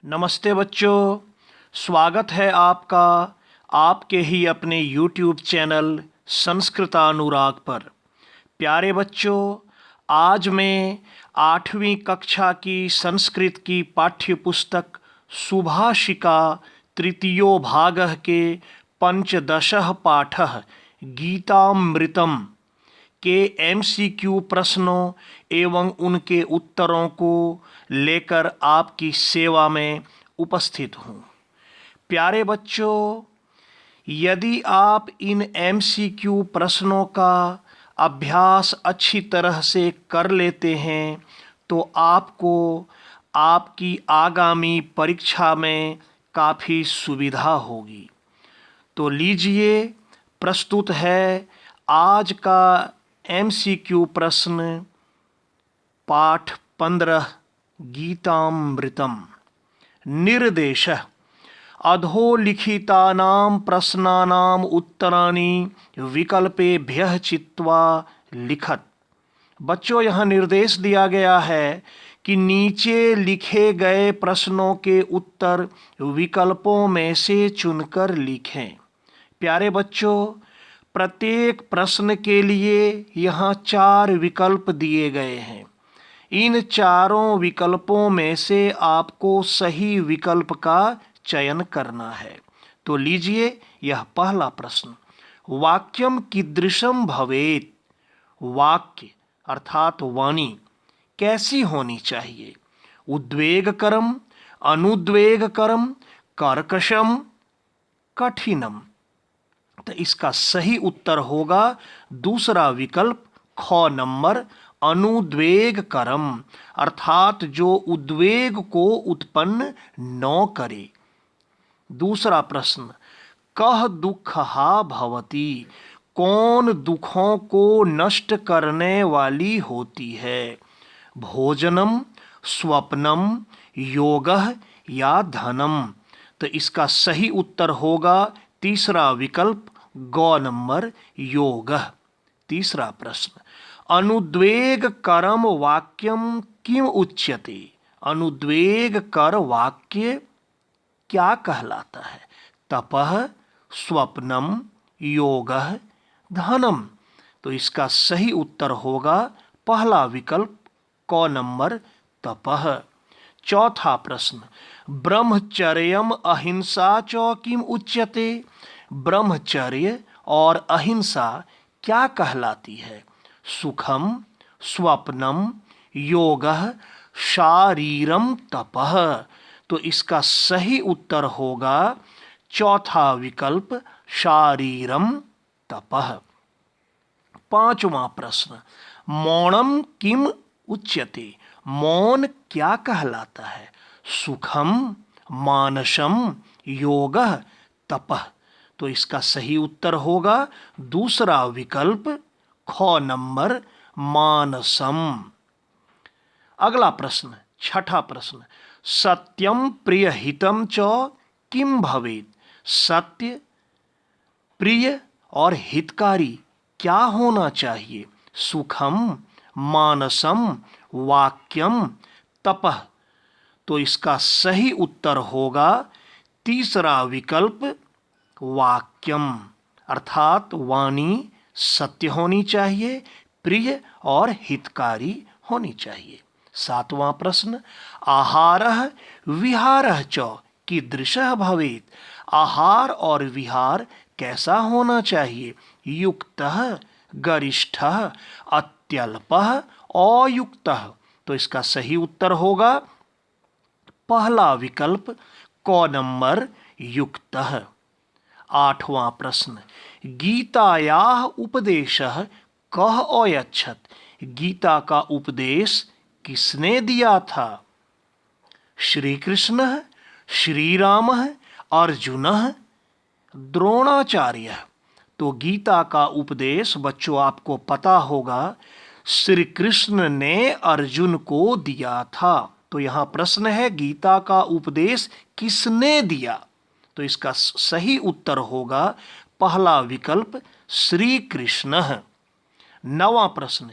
नमस्ते बच्चों, स्वागत है आपका आपके ही अपने YouTube चैनल संस्कृतानुराग पर। प्यारे बच्चों, आज मैं 8वीं कक्षा की संस्कृत की पाठ्य पुस्तक सुभाषिका तृतीयो भागः के पंचदशः पाठः गीतामृतम के MCQ प्रश्नों एवं उनके उत्तरों को लेकर आपकी सेवा में उपस्थित हूँ। प्यारे बच्चों, यदि आप इन MCQ प्रश्नों का अभ्यास अच्छी तरह से कर लेते हैं तो आपको आपकी आगामी परीक्षा में काफ़ी सुविधा होगी। तो लीजिए, प्रस्तुत है आज का MCQ प्रश्न पाठ 15 गीतामृतम। निर्देशः अधोलिखितानां प्रश्नानाम् उत्तराणि विकल्पेभ्यः चित्वा लिखत। बच्चों, यह निर्देश दिया गया है कि नीचे लिखे गए प्रश्नों के उत्तर विकल्पों में से चुनकर लिखें। प्यारे बच्चों, प्रत्येक प्रश्न के लिए यहाँ 4 विकल्प दिए गए हैं। इन चारों विकल्पों में से आपको सही विकल्प का चयन करना है। तो लीजिए, यह पहला प्रश्न, वाक्यम कीदृशम भवेत्। वाक्य अर्थात वाणी कैसी होनी चाहिए? उद्वेगकरम, अनुद्वेगकरम, कर्कशम, कठिनम। तो इसका सही उत्तर होगा दूसरा विकल्प ख नंबर, अनुद्वेगकरम, अर्थात जो उद्वेग को उत्पन्न न करे। दूसरा प्रश्न, कह दुःखहा भवति। कौन दुखों को नष्ट करने वाली होती है? भोजनम, स्वप्नम, योगः या धनम। तो इसका सही उत्तर होगा तीसरा विकल्प ग नंबर, योगः। तीसरा प्रश्न, अनुद्वेगकरम वाक्यम किम उच्यते। अनुद्वेगकर वाक्य क्या कहलाता है? तपः, स्वप्नम, योगः, धनम। तो इसका सही उत्तर होगा पहला विकल्प क नंबर, तपः। चौथा प्रश्न, ब्रह्मचर्यम अहिंसा च किम उच्यते। ब्रह्मचर्य और अहिंसा क्या कहलाती है? सुखम, स्वप्नम, योगः, शारीरम, तपः। तो इसका सही उत्तर होगा चौथा विकल्प, शारीरम, तपः। पांचवा प्रश्न, मौनम किम उच्यते। मौन क्या कहलाता है? सुखम, मानसम, योगः, तपः। तो इसका सही उत्तर होगा दूसरा विकल्प ख नंबर, मानसम। अगला प्रश्न, छठा प्रश्न, सत्यम प्रिय हितम च किम भवेत्। सत्य, प्रिय और हितकारी क्या होना चाहिए? सुखम, मानसम, वाक्यम, तपः। तो इसका सही उत्तर होगा तीसरा विकल्प, वाक्यम, अर्थात वाणी सत्य होनी चाहिए, प्रिय और हितकारी होनी चाहिए। सातवां प्रश्न, आहारः विहारः च कीदृशः भवेत्। आहार और विहार कैसा होना चाहिए? युक्तः, गरिष्ठः, अत्यल्पः, अयुक्तः। तो इसका सही उत्तर होगा पहला विकल्प क नंबर, युक्तः। आठवां प्रश्न, गीतायाः उपदेशः कः अयच्छत्। गीता का उपदेश किसने दिया था? श्री कृष्ण, श्री राम, अर्जुन, द्रोणाचार्य। तो गीता का उपदेश बच्चों आपको पता होगा श्री कृष्ण ने अर्जुन को दिया था। तो यहाँ प्रश्न है, गीता का उपदेश किसने दिया? तो इसका सही उत्तर होगा पहला विकल्प, श्री कृष्ण। नवा प्रश्न,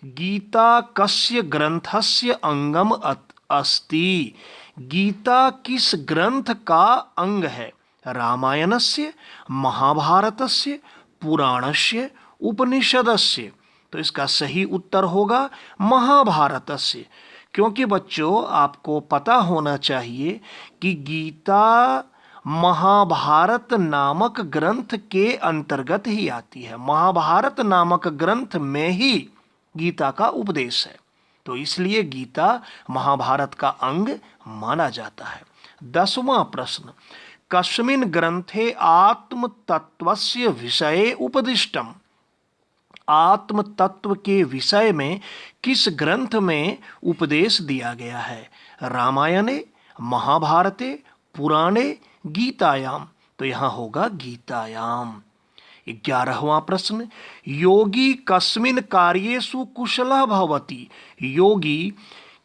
गीता कस्य ग्रंथस्य अंगम अस्ति। गीता किस ग्रंथ का अंग है? रामायणस्य, महाभारतस्य, पुराणस्य, उपनिषदस्य। तो इसका सही उत्तर होगा महाभारतस्य, क्योंकि बच्चों आपको पता होना चाहिए कि गीता महाभारत नामक ग्रंथ के अंतर्गत ही आती है। महाभारत नामक ग्रंथ में ही गीता का उपदेश है, तो इसलिए गीता महाभारत का अंग माना जाता है। 10वां प्रश्न, कस्मिन् ग्रंथे आत्म तत्वस्य विषये उपदिष्टम? आत्म तत्व के विषय में किस ग्रंथ में उपदेश दिया गया है? रामायणे, महाभारते, पुराणे, गीतायाम। तो यहाँ होगा गीतायाम। 11वां प्रश्न, योगी कस्मिन् कार्येषु कुशलः भवति? योगी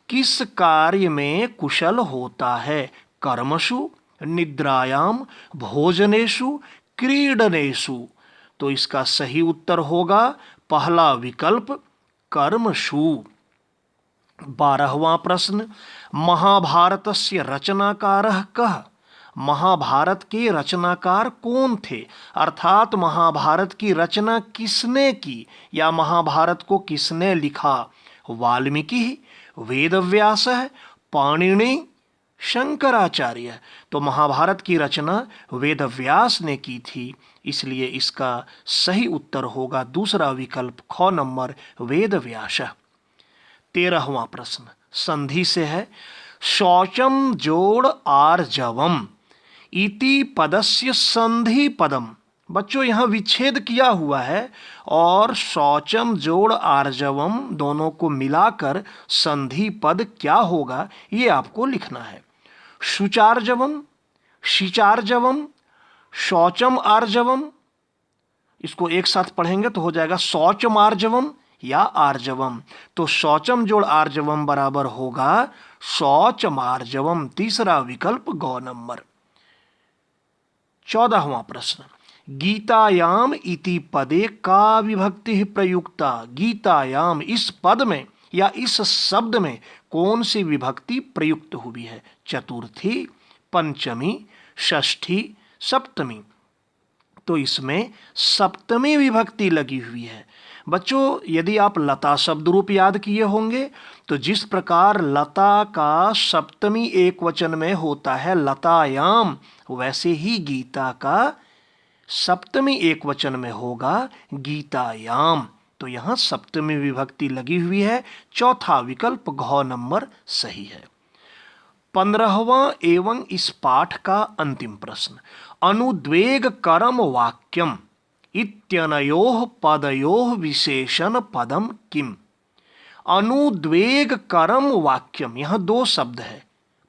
किस कार्य में कुशल होता है? कर्मसु, निद्रायाम, भोजनेषु, क्रीडनेषु। तो इसका सही उत्तर होगा पहला विकल्प, कर्मसु। 12वां प्रश्न, महाभारतस्य रचनाकारः कः? महाभारत के रचनाकार कौन थे? अर्थात महाभारत की रचना किसने की या महाभारत को किसने लिखा? वाल्मीकि, वेदव्यास, पाणिनि, शंकराचार्य। तो महाभारत की रचना वेदव्यास ने की थी, इसलिए इसका सही उत्तर होगा दूसरा विकल्प, ख नंबर, वेदव्यास। 13वां प्रश्न संधि से है। शौचम जोड़ आर्जवम इति पदस्य संधि पदम। बच्चों यहाँ विच्छेद किया हुआ है और शौचम जोड़ आर्जवम दोनों को मिलाकर संधि पद क्या होगा ये आपको लिखना है। शुचार्जवम, शिचार्जवम, शौचम आर्जवम। इसको एक साथ पढ़ेंगे तो हो जाएगा शौचम आर्जवम या आर्जवम। तो शौचम जोड़ आर्जवम बराबर होगा शौचम आर्जवम, तीसरा विकल्प ग नंबर। 14वां प्रश्न, गीतायाम इति पदे का विभक्ति प्रयुक्ता? गीतायाम इस पद में या इस शब्द में कौन सी विभक्ति प्रयुक्त हुई है? चतुर्थी, पंचमी, षष्ठी, सप्तमी। तो इसमें सप्तमी विभक्ति लगी हुई है। बच्चों यदि आप लता शब्द रूप याद किए होंगे तो जिस प्रकार लता का सप्तमी एक वचन में होता है लतायाम, वैसे ही गीता का सप्तमी एक वचन में होगा गीतायाम। तो यहाँ सप्तमी विभक्ति लगी हुई है, चौथा विकल्प घ नंबर सही है। 15वां एवं इस पाठ का अंतिम प्रश्न, अनुद्वेग करम वाक्यम इत्यनयोः पदयोः विशेषण पदम किम? अनुद्वेग करम वाक्यम, यहाँ दो शब्द है,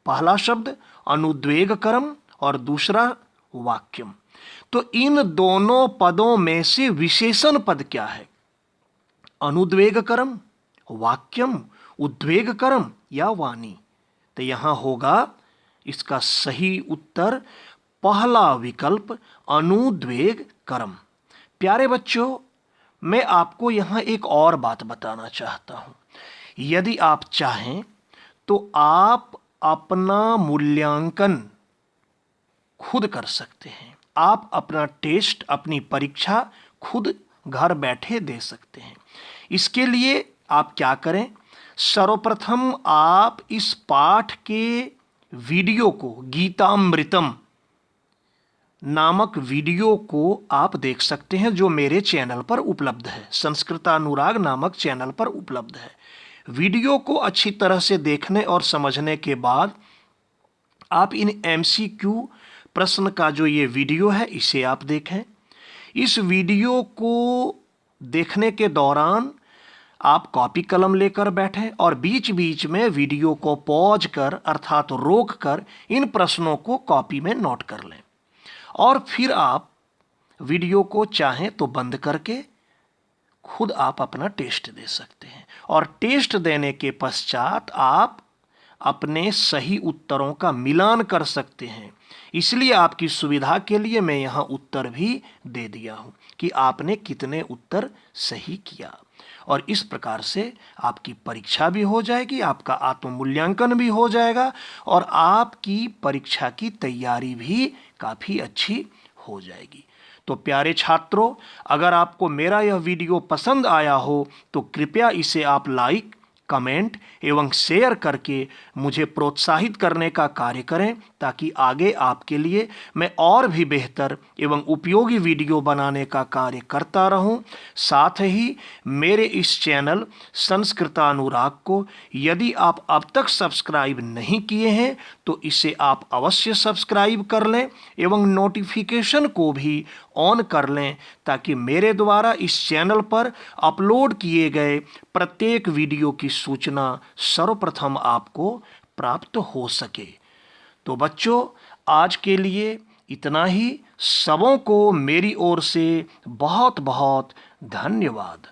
पहला शब्द अनुद्वेग करम और दूसरा वाक्यम। तो इन दोनों पदों में से विशेषण पद क्या है? अनुद्वेग करम, वाक्यम, उद्वेग करम या वाणी? तो यहाँ होगा इसका सही उत्तर पहला विकल्प अनुद्वेग करम। प्यारे बच्चों, मैं आपको यहाँ एक और बात बताना चाहता हूँ। यदि आप चाहें तो आप अपना मूल्यांकन खुद कर सकते हैं। आप अपना टेस्ट, अपनी परीक्षा खुद घर बैठे दे सकते हैं। इसके लिए आप क्या करें, सर्वप्रथम आप इस पाठ के वीडियो को, गीतामृतम नामक वीडियो को आप देख सकते हैं जो मेरे चैनल पर उपलब्ध है, संस्कृतानुराग नामक चैनल पर उपलब्ध है। वीडियो को अच्छी तरह से देखने और समझने के बाद आप इन MCQ प्रश्न का जो ये वीडियो है इसे आप देखें। इस वीडियो को देखने के दौरान आप कॉपी कलम लेकर बैठें और बीच बीच में वीडियो को पॉज कर अर्थात रोक कर इन प्रश्नों को कॉपी में नोट कर लें और फिर आप वीडियो को चाहें तो बंद करके खुद आप अपना टेस्ट दे सकते हैं और टेस्ट देने के पश्चात आप अपने सही उत्तरों का मिलान कर सकते हैं। इसलिए आपकी सुविधा के लिए मैं यहाँ उत्तर भी दे दिया हूँ कि आपने कितने उत्तर सही किया। और इस प्रकार से आपकी परीक्षा भी हो जाएगी, आपका आत्ममूल्यांकन भी हो जाएगा और आपकी परीक्षा की तैयारी भी काफ़ी अच्छी हो जाएगी। तो प्यारे छात्रों, अगर आपको मेरा यह वीडियो पसंद आया हो तो कृपया इसे आप लाइक, कमेंट एवं शेयर करके मुझे प्रोत्साहित करने का कार्य करें, ताकि आगे आपके लिए मैं और भी बेहतर एवं उपयोगी वीडियो बनाने का कार्य करता रहूं। साथ ही मेरे इस चैनल संस्कृतानुराग को यदि आप अब तक सब्सक्राइब नहीं किए हैं तो इसे आप अवश्य सब्सक्राइब कर लें एवं नोटिफिकेशन को भी ऑन कर लें, ताकि मेरे द्वारा इस चैनल पर अपलोड किए गए प्रत्येक वीडियो की सूचना सर्वप्रथम आपको प्राप्त हो सके। तो बच्चों, आज के लिए इतना ही। सबों को मेरी ओर से बहुत बहुत धन्यवाद।